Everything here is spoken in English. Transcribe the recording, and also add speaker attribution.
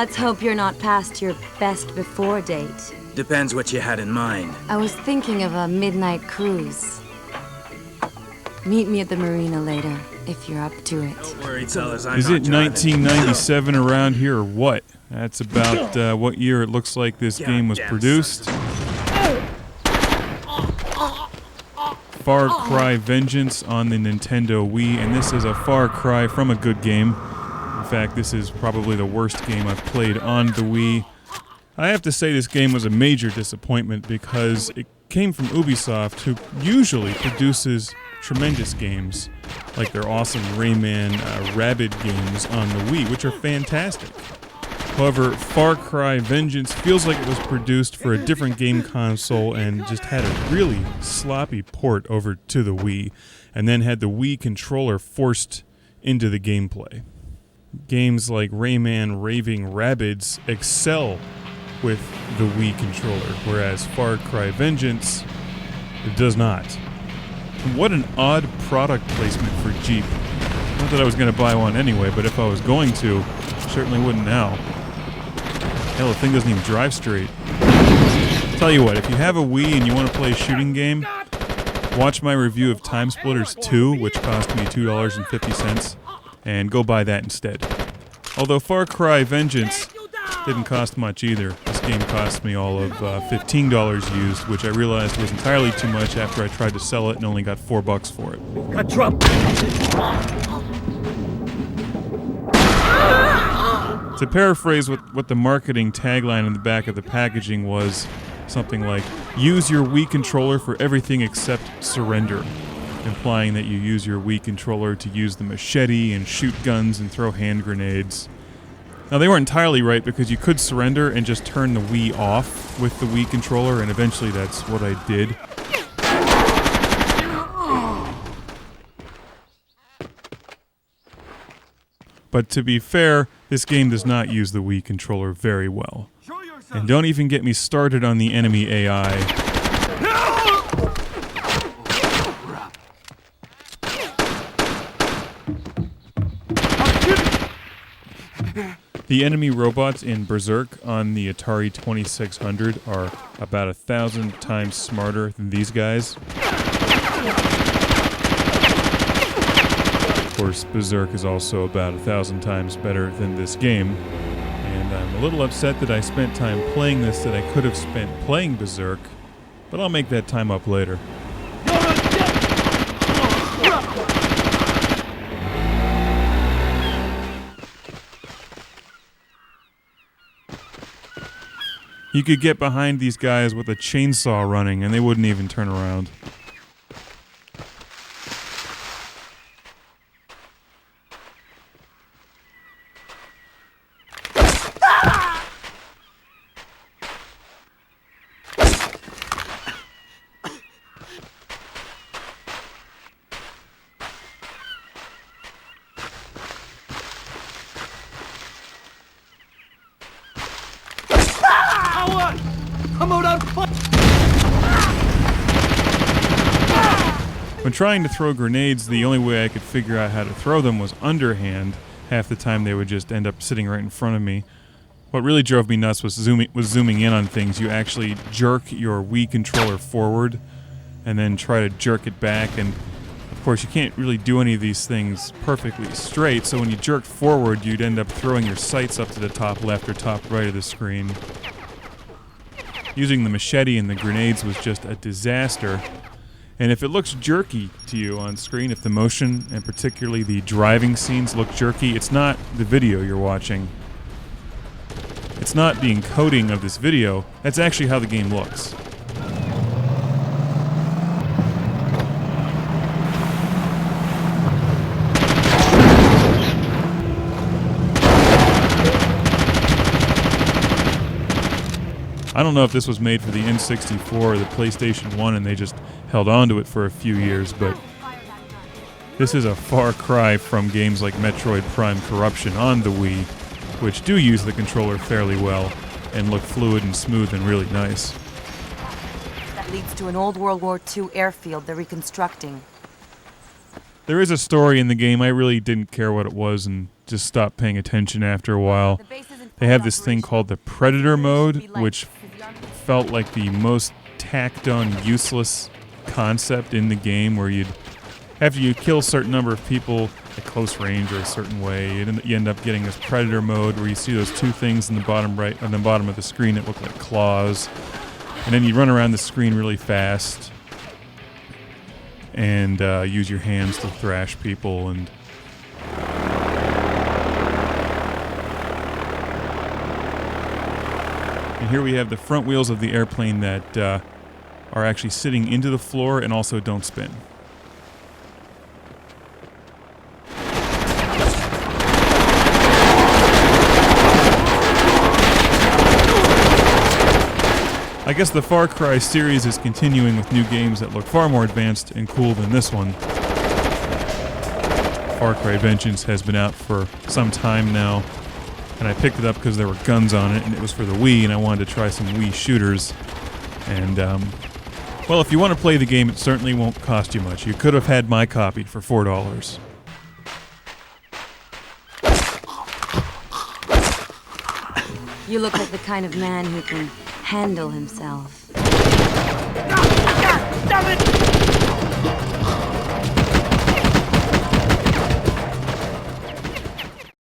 Speaker 1: Let's hope you're not past your best before date.
Speaker 2: Depends what you had in mind.
Speaker 1: I was thinking of a midnight cruise. Meet me at the marina later, if you're up to it.
Speaker 2: Don't worry, fellas, I'm
Speaker 3: Is
Speaker 2: not
Speaker 3: it
Speaker 2: driving.
Speaker 3: 1997 around here or what? That's about what year it looks like this game was produced. FarCry Vengeance on the Nintendo Wii, and this is a far cry from a good game. In fact, this is probably the worst game I've played on the Wii. I have to say this game was a major disappointment because it came from Ubisoft, who usually produces tremendous games, like their awesome Rayman Rabbids games on the Wii, which are fantastic. However, FarCry Vengeance feels like it was produced for a different game console and just had a really sloppy port over to the Wii, and then had the Wii controller forced into the gameplay. Games like Rayman Raving Rabbids excel with the Wii controller, whereas FarCry Vengeance does not. What an odd product placement for Jeep. Not that I was going to buy one anyway, but if I was going to, certainly wouldn't now. Hell, the thing doesn't even drive straight. Tell you what, if you have a Wii and you want to play a shooting game, watch my review of Time Splitters 2, which cost me $2.50, and go buy that instead. Although Far Cry Vengeance didn't cost much either. This game cost me all of $15 used, which I realized was entirely too much after I tried to sell it and only got $4 for it.
Speaker 4: Got trouble.
Speaker 3: To paraphrase what the marketing tagline in the back of the packaging was, something like, use your Wii controller for everything except surrender, implying that you use your Wii controller to use the machete and shoot guns and throw hand grenades. Now, they weren't entirely right because you could surrender and just turn the Wii off with the Wii controller, and eventually that's what I did. But to be fair, this game does not use the Wii controller very well. And don't even get me started on the enemy AI. The enemy robots in Berserk on the Atari 2600 are about 1,000 times smarter than these guys. Of course, Berserk is also about 1,000 times better than this game, and I'm a little upset that I spent time playing this that I could have spent playing Berserk, but I'll make that time up later. You could get behind these guys with a chainsaw running and they wouldn't even turn around. When trying to throw grenades, the only way I could figure out how to throw them was underhand. Half the time they would just end up sitting right in front of me. What really drove me nuts was zooming in on things. You actually jerk your Wii controller forward and then try to jerk it back, and of course you can't really do any of these things perfectly straight, so when you jerk forward you'd end up throwing your sights up to the top left or top right of the screen. Using the machete and the grenades was just a disaster. And if it looks jerky to you on screen, if the motion, and particularly the driving scenes, look jerky, it's not the video you're watching. It's not the encoding of this video, that's actually how the game looks. I don't know if this was made for the N64 or the PlayStation 1 and they just held on to it for a few years, but this is a far cry from games like Metroid Prime Corruption on the Wii, which do use the controller fairly well and look fluid and smooth and really nice.
Speaker 1: That leads to an old World War II airfield they're reconstructing.
Speaker 3: There is a story in the game. I really didn't care what it was and just stopped paying attention after a while. They have this thing called the Predator mode, which felt like the most tacked-on, useless concept in the game, where after you kill a certain number of people at close range or a certain way, you end up getting this Predator mode where you see those two things in the bottom right and the bottom of the screen that look like claws, and then you run around the screen really fast and use your hands to thrash people. And here we have the front wheels of the airplane that are actually sitting into the floor and also don't spin. I guess the Far Cry series is continuing with new games that look far more advanced and cool than this one. FarCry Vengeance has been out for some time now, and I picked it up because there were guns on it, and it was for the Wii, and I wanted to try some Wii shooters. And, well, if you want to play the game, it certainly won't cost you much. You could have had my copy for $4.
Speaker 1: You look like the kind of man who can handle himself.
Speaker 4: Stop it!